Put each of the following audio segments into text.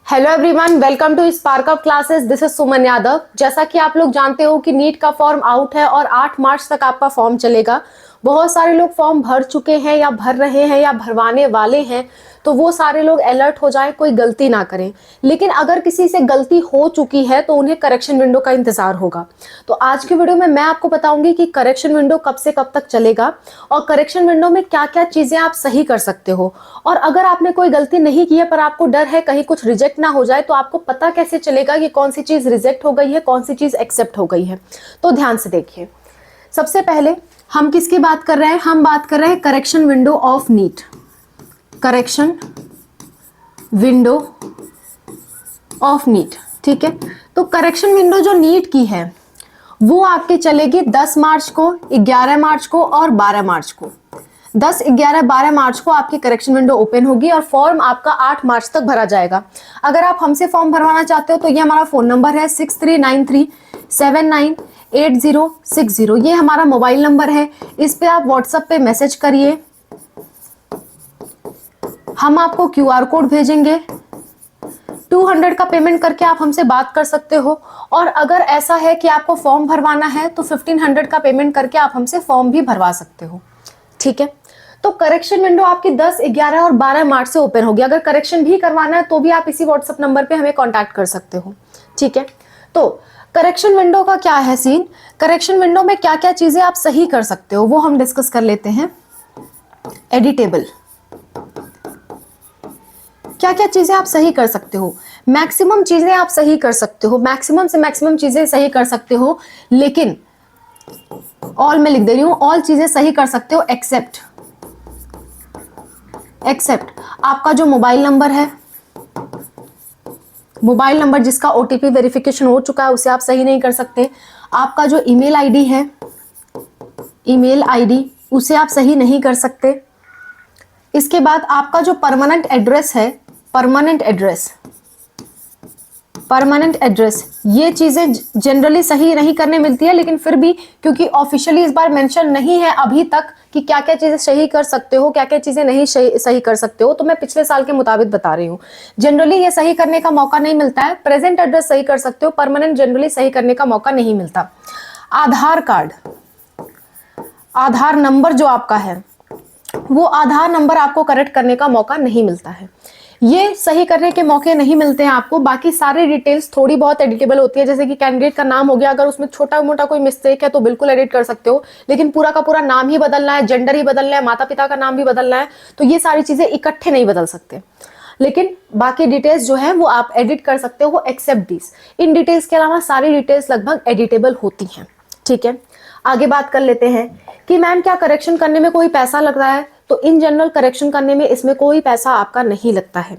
Hello everyone, welcome to Spark Up classes. This is Suman Yadav. जैसा कि आप लोग जानते हो कि नीट का फॉर्म आउट है और 8 मार्च तक आपका फॉर्म चलेगा। बहुत सारे लोग फॉर्म भर चुके हैं या भर रहे हैं या भरवाने वाले हैं, तो वो सारे लोग अलर्ट हो जाएं, कोई गलती ना करें। लेकिन अगर किसी से गलती हो चुकी है तो उन्हें करेक्शन विंडो का इंतजार होगा। तो आज की वीडियो में मैं आपको बताऊंगी कि करेक्शन विंडो कब से कब तक चलेगा और करेक्शन विंडो में क्या क्या चीजें आप सही कर सकते हो। और अगर आपने कोई गलती नहीं की है पर आपको डर है कहीं कुछ रिजेक्ट ना हो जाए, तो आपको पता कैसे चलेगा कि कौन सी चीज रिजेक्ट हो गई है, कौन सी चीज एक्सेप्ट हो गई है। तो ध्यान से देखिए। सबसे पहले हम किसकी बात कर रहे हैं? हम बात कर रहे हैं correction window of NEET. Correction window of NEET, ठीक है। तो करेक्शन विंडो जो नीट की है वो आपकी चलेगी 10 मार्च को, 11 मार्च को और 12 मार्च को। 10, 11, 12 मार्च को आपकी करेक्शन विंडो ओपन होगी और फॉर्म आपका 8 मार्च तक भरा जाएगा। अगर आप हमसे फॉर्म भरवाना चाहते हो तो ये हमारा फोन नंबर है 6393798060। ये हमारा मोबाइल नंबर है। इस पे आप व्हाट्सएप पे मैसेज करिए, हम आपको QR कोड भेजेंगे। 200 का पेमेंट करके आप हमसे बात कर सकते हो। और अगर ऐसा है कि आपको फॉर्म भरवाना है तो 1500 का पेमेंट करके आप हमसे फॉर्म भी भरवा सकते हो, ठीक है। तो करेक्शन विंडो आपकी 10, 11 और 12 मार्च से ओपन होगी। अगर करेक्शन भी करवाना है तो भी आप इसी व्हाट्सएप नंबर पे हमें कांटेक्ट कर सकते हो, ठीक है। तो करेक्शन विंडो का क्या है सीन? करेक्शन विंडो में क्या क्या चीजें आप सही कर सकते हो वो हम डिस्कस कर लेते हैं। एडिटेबल, क्या क्या चीजें आप सही कर सकते हो? मैक्सिमम चीजें आप सही कर सकते हो, मैक्सिमम से मैक्सिमम चीजें सही कर सकते हो। लेकिन ऑल में लिख दे रही हूं, ऑल चीजें सही कर सकते हो एक्सेप्ट आपका जो मोबाइल नंबर है, मोबाइल नंबर जिसका OTP वेरिफिकेशन हो चुका है उसे आप सही नहीं कर सकते। आपका जो ईमेल आईडी है, ईमेल आईडी उसे आप सही नहीं कर सकते। इसके बाद आपका जो परमानेंट एड्रेस है, परमानेंट एड्रेस, ये चीजें जनरली सही नहीं करने मिलती है। लेकिन फिर भी क्योंकि ऑफिशियली इस बार मेंशन नहीं है अभी तक कि क्या क्या चीजें सही कर सकते हो, क्या क्या चीजें नहीं सही कर सकते हो, तो मैं पिछले साल के मुताबिक बता रही हूँ। जनरली ये सही करने का मौका नहीं मिलता है। प्रेजेंट एड्रेस सही कर सकते हो, परमानेंट जनरली सही करने का मौका नहीं मिलता। आधार कार्ड, आधार नंबर जो आपका है वो आधार नंबर आपको करेक्ट करने का मौका नहीं मिलता है। ये सही करने के मौके नहीं मिलते हैं आपको। बाकी सारे डिटेल्स थोड़ी बहुत एडिटेबल होती है, जैसे कि कैंडिडेट का नाम हो गया, अगर उसमें छोटा मोटा कोई मिस्टेक है तो बिल्कुल एडिट कर सकते हो। लेकिन पूरा का पूरा नाम ही बदलना है, जेंडर ही बदलना है, माता पिता का नाम भी बदलना है, तो ये सारी चीजें इकट्ठे नहीं बदल सकते। लेकिन बाकी डिटेल्स जो है वो आप एडिट कर सकते हो एक्सेप्ट दिस। इन डिटेल्स के अलावा सारी डिटेल्स लगभग एडिटेबल होती हैं, ठीक है। आगे बात कर लेते हैं कि मैम क्या करेक्शन करने में कोई पैसा लग रहा है? तो इन जनरल करेक्शन करने में इसमें कोई पैसा आपका नहीं लगता है।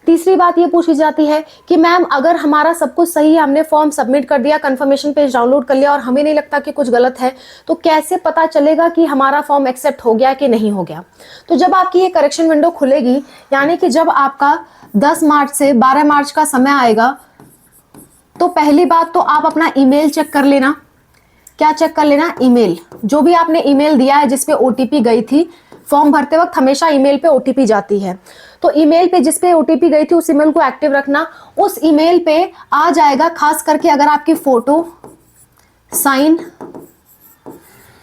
तीसरी बात ये पूछी जाती है कि मैम अगर हमारा सब कुछ सही है, हमने फॉर्म सबमिट कर दिया, कंफर्मेशन पेज डाउनलोड कर लिया और हमें नहीं लगता कि कुछ गलत है, तो कैसे पता चलेगा कि हमारा फॉर्म एक्सेप्ट हो गया कि नहीं हो गया? तो जब आपकी ये करेक्शन विंडो खुलेगी, यानी कि जब आपका 10 मार्च से 12 मार्च का समय आएगा, तो पहली बात तो आप अपना ईमेल चेक कर लेना। क्या चेक कर लेना? ईमेल, जो भी आपने ईमेल दिया है जिसपे OTP गई थी। फॉर्म भरते वक्त हमेशा ईमेल पे OTP जाती है, तो ईमेल पे जिसपे OTP गई थी उस ईमेल को एक्टिव रखना। उस ईमेल पे आ जाएगा, खास करके अगर आपकी फोटो, साइन,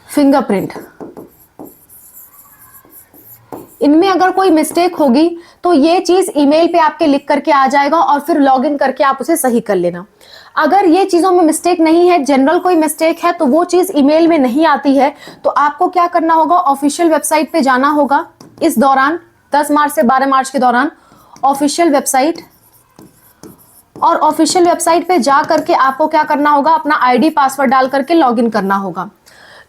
फिंगरप्रिंट, इनमें अगर कोई मिस्टेक होगी तो ये चीज ईमेल पे आपके लिख करके आ जाएगा और फिर लॉगिन करके आप उसे सही कर लेना। अगर ये चीजों में मिस्टेक नहीं है, जनरल कोई मिस्टेक है, तो वो चीज ईमेल में नहीं आती है, तो आपको क्या करना होगा? ऑफिशियल वेबसाइट पे जाना होगा। इस दौरान 10 मार्च से 12 मार्च के दौरान ऑफिशियल वेबसाइट, और ऑफिशियल वेबसाइट पे जा करके आपको क्या करना होगा? अपना ID पासवर्ड डाल करके लॉगिन करना होगा।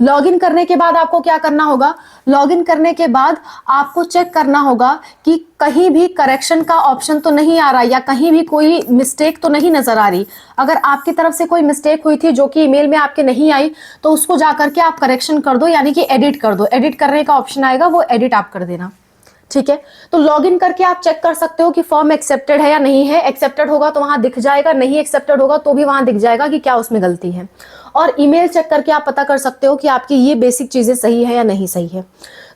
लॉगिन करने के बाद आपको क्या करना होगा? लॉगिन करने के बाद आपको चेक करना होगा कि कहीं भी करेक्शन का ऑप्शन तो नहीं आ रहा या कहीं भी कोई मिस्टेक तो नहीं नजर आ रही। अगर आपकी तरफ से कोई मिस्टेक हुई थी जो कि ईमेल में आपके नहीं आई, तो उसको जाकर के आप करेक्शन कर दो, यानी कि एडिट कर दो। एडिट करने का ऑप्शन आएगा, वो एडिट आप कर देना, ठीक है। तो लॉगिन करके आप चेक कर सकते हो कि फॉर्म एक्सेप्टेड है या नहीं है। एक्सेप्टेड होगा तो वहां दिख जाएगा, नहीं एक्सेप्टेड होगा तो भी वहां दिख जाएगा कि क्या उसमें गलती है। और ईमेल चेक करके आप पता कर सकते हो कि आपकी ये बेसिक चीजें सही है या नहीं सही है।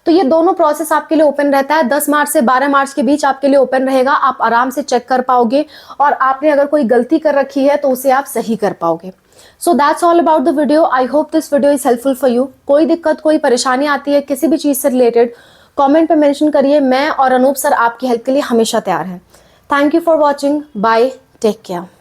तो ये दोनों प्रोसेस आपके लिए ओपन रहता है। 10 मार्च से 12 मार्च के बीच आपके लिए ओपन रहेगा, आप आराम से चेक कर पाओगे और आपने अगर कोई गलती कर रखी है तो उसे आप सही कर पाओगे। So that's all about the video. I hope this video is helpful for you. कोई दिक्कत, कोई परेशानी आती है किसी भी चीज से रिलेटेड, कमेंट पे मेंशन करिए। मैं और अनूप सर आपकी हेल्प के लिए हमेशा तैयार हैं। Thank you for watching. Bye, take care.